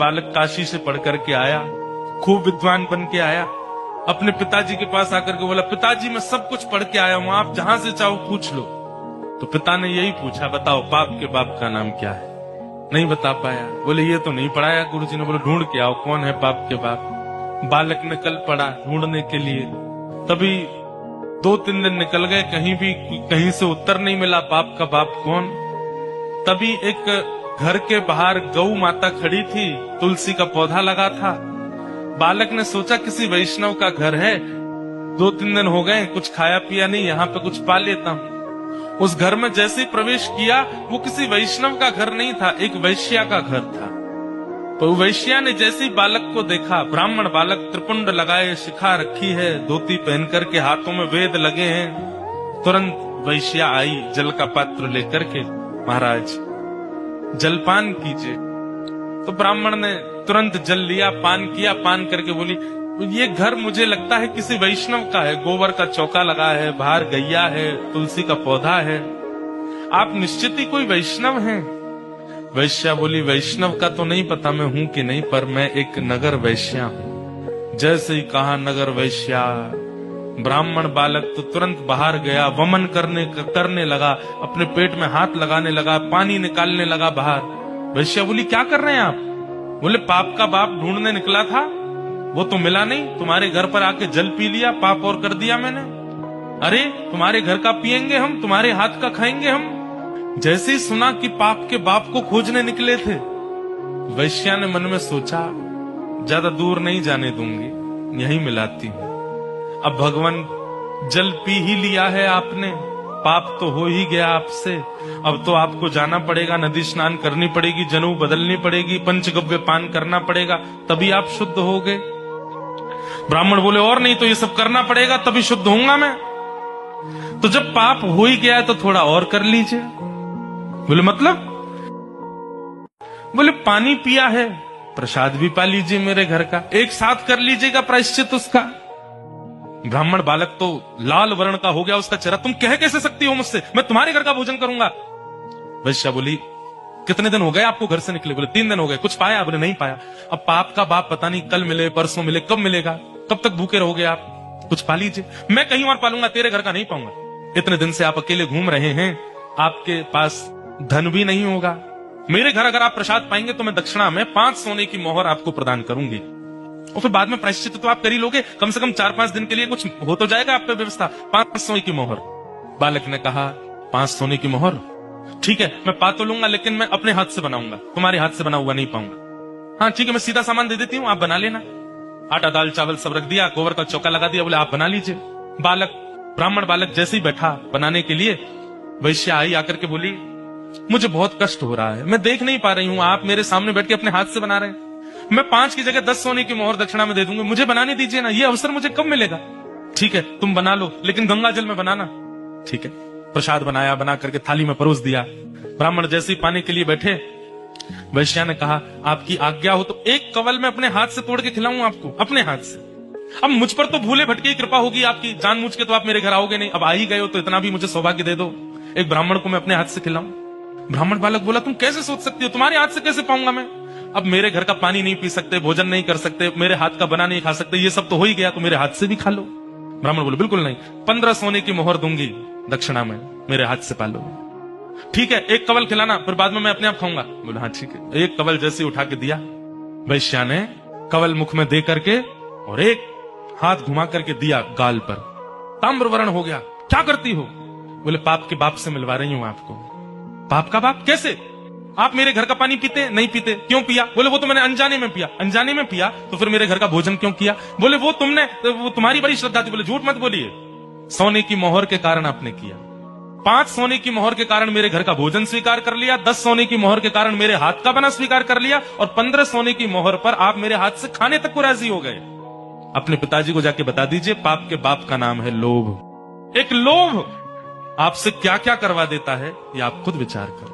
बालक काशी से पढ़ करके आया, खूब विद्वान बन के आया, अपने पिताजी के पास आकर के बोला, पिताजी मैं सब कुछ पढ़ के आया हूं, आप जहां से चाहो पूछ लो। तो पिता ने यही पूछा, बताओ बाप के बाप का नाम क्या है? नहीं बता पाया। बोले ये तो नहीं पढ़ाया गुरुजी ने। बोले ढूंढ के आओ कौन है बाप के बाप। बालक ने कल पढ़ा ढूंढने के लिए, तभी 2-3 दिन निकल गए, कहीं से उत्तर नहीं मिला बाप का बाप कौन। तभी एक घर के बाहर गौ माता खड़ी थी, तुलसी का पौधा लगा था। बालक ने सोचा किसी वैष्णव का घर है, 2-3 दिन हो गए कुछ खाया पिया नहीं, यहाँ पे कुछ पा लेता हूँ। उस घर में जैसे ही प्रवेश किया, वो किसी वैष्णव का घर नहीं था, एक वैश्या का घर था। तो वैश्या ने जैसे ही बालक को देखा, ब्राह्मण बालक, त्रिपुंड लगाए, शिखा रखी है, धोती पहन करके, हाथों में वेद लगे हैं, तुरंत वैश्या आई जल का पात्र लेकर के, महाराज जलपान कीजिए। तो ब्राह्मण ने तुरंत जल लिया, पान किया, पान करके बोली, ये घर मुझे लगता है किसी वैष्णव का है, गोबर का चौका लगा है, बाहर गैया है, तुलसी का पौधा है, आप निश्चित ही कोई वैष्णव हैं। वैश्या बोली, वैष्णव का तो नहीं पता मैं हूं कि नहीं, पर मैं एक नगर वैश्या हूं। जैसे ही कहा नगर वैश्या, ब्राह्मण बालक तो तुरंत बाहर गया, वमन करने लगा, अपने पेट में हाथ लगाने लगा, पानी निकालने लगा बाहर। वैश्या बोली, क्या कर रहे हैं आप? बोले, पाप का बाप ढूंढने निकला था, वो तो मिला नहीं, तुम्हारे घर पर आके जल पी लिया, पाप और कर दिया मैंने। अरे तुम्हारे घर का पिएंगे हम, तुम्हारे हाथ का खाएंगे हम। जैसे ही सुना कि पाप के बाप को खोजने निकले थे, वैश्या ने मन में सोचा, ज्यादा दूर नहीं जाने दूंगी, यहीं मिलाती हूं। अब भगवान जल पी ही लिया है आपने, पाप तो हो ही गया आपसे, अब तो आपको जाना पड़ेगा, नदी स्नान करनी पड़ेगी, जनेऊ बदलनी पड़ेगी, पंचगव्य पान करना पड़ेगा, तभी आप शुद्ध हो गए। ब्राह्मण बोले, और नहीं तो ये सब करना पड़ेगा तभी शुद्ध होऊंगा मैं। तो जब पाप हो ही गया है तो थोड़ा और कर लीजिए। बोले मतलब? बोले पानी पिया है, प्रसाद भी पा लीजिए मेरे घर का, एक साथ कर लीजिएगा प्रायश्चित उसका। ब्राह्मण बालक तो लाल वर्ण का हो गया उसका चेहरा, तुम कह कैसे सकती हो मुझसे, मैं तुम्हारे घर का भोजन करूंगा। वैश्या बोली, कितने दिन हो गए आपको घर से निकले? बोले 3 दिन हो गए। कुछ पाया? बोले नहीं पाया। अब पाप का बाप पता नहीं कल मिले, परसों मिले, कब मिलेगा, कब तक भूखे रहोगे आप, कुछ पा लीजिए। मैं कहीं और पालूंगा, तेरे घर का नहीं पाऊंगा। इतने दिन से आप अकेले घूम रहे हैं, आपके पास धन भी नहीं होगा, मेरे घर अगर आप प्रसाद पाएंगे तो मैं दक्षिणा में 5 सोने की मोहर आपको प्रदान करूंगी, और फिर बाद में प्रायश्चित तो आप कर ही लोगे, कम से कम 4-5 दिन के लिए कुछ हो तो जाएगा आप पे व्यवस्था। 5 सोने की मोहर। बालक ने कहा, 5 सोने की मोहर, ठीक है मैं पा तो लूंगा, लेकिन मैं अपने हाथ से बनाऊंगा, तुम्हारे हाथ से बना हुआ नहीं पाऊंगा। हाँ ठीक है, मैं सीधा सामान दे देती हूँ, आप बना लेना। आटा दाल चावल सब रख दिया, गोबर का चौका लगा दिया, बोले आप बना लीजिए। ब्राह्मण बालक जैसे ही बैठा बनाने के लिए, वैश्या आई आकर के बोली, मुझे बहुत कष्ट हो रहा है, मैं देख नहीं पा रही हूँ, आप मेरे सामने बैठ के अपने हाथ से बना रहे हैं, मैं 5 की जगह 10 सोने की मोहर दक्षिणा में दे दूंगी, मुझे बनाने दीजिए ना, ये अवसर मुझे कब मिलेगा? ठीक है तुम बना लो, लेकिन गंगा जल में बनाना। ठीक है, प्रसाद बनाया, बना करके थाली में परोस दिया। ब्राह्मण जैसे ही पाने के लिए बैठे, वैश्या ने कहा, आपकी आज्ञा हो तो एक कवल में अपने हाथ से तोड़ के खिलाऊं आपको, अपने हाथ से। अब मुझ पर तो भूले भटके की कृपा होगी आपकी, जानबूझ के तो आप मेरे घर आओगे नहीं, अब आ ही गए हो तो इतना भी मुझे सौभाग्य दे दो, एक ब्राह्मण को मैं अपने हाथ से खिलाऊं। ब्राह्मण बालक बोला, तुम कैसे सोच सकती हो, तुम्हारे हाथ से कैसे पाऊंगा मैं? अब मेरे घर का पानी नहीं पी सकते, भोजन नहीं कर सकते, मेरे हाथ का बना नहीं खा सकते, ये सब तो हो ही गया, तो मेरे हाथ से भी खा लो। ब्राह्मण बोले, बिल्कुल नहीं, 15 सोने की मोहर दूंगी दक्षिणा में, मेरे हाथ से पालो। ठीक है, एक कवल खिलाना, फिर बाद में मैं अपने आप खाऊंगा। बोला हाँ ठीक है। एक कवल जैसे उठा के दिया, वैश्या ने कवल मुख में दे करके और एक हाथ घुमा करके दिया गाल पर, ताम्रवर्ण हो गया। क्या करती हो? बोले पाप के बाप से मिलवा रही हूं आपको। पाप का बाप? कैसे? आप मेरे घर का पानी पीते नहीं पीते? क्यों पिया? बोले वो तो मैंने अनजाने में पिया। अनजाने में पिया तो फिर मेरे घर का भोजन क्यों किया? बोले वो तुम्हारी बड़ी श्रद्धा थी। बोले झूठ मत बोलिए, सोने की मोहर के कारण आपने किया। 5 सोने की मोहर के कारण मेरे घर का भोजन स्वीकार कर लिया, 10 सोने की मोहर के कारण मेरे हाथ का बना स्वीकार कर लिया, और 15 सोने की मोहर पर आप मेरे हाथ से खाने तक को राजी हो गए। अपने पिताजी को जाके बता दीजिए, पाप के बाप का नाम है लोभ। एक लोभ आपसे क्या क्या करवा देता है, ये आप खुद विचार करो।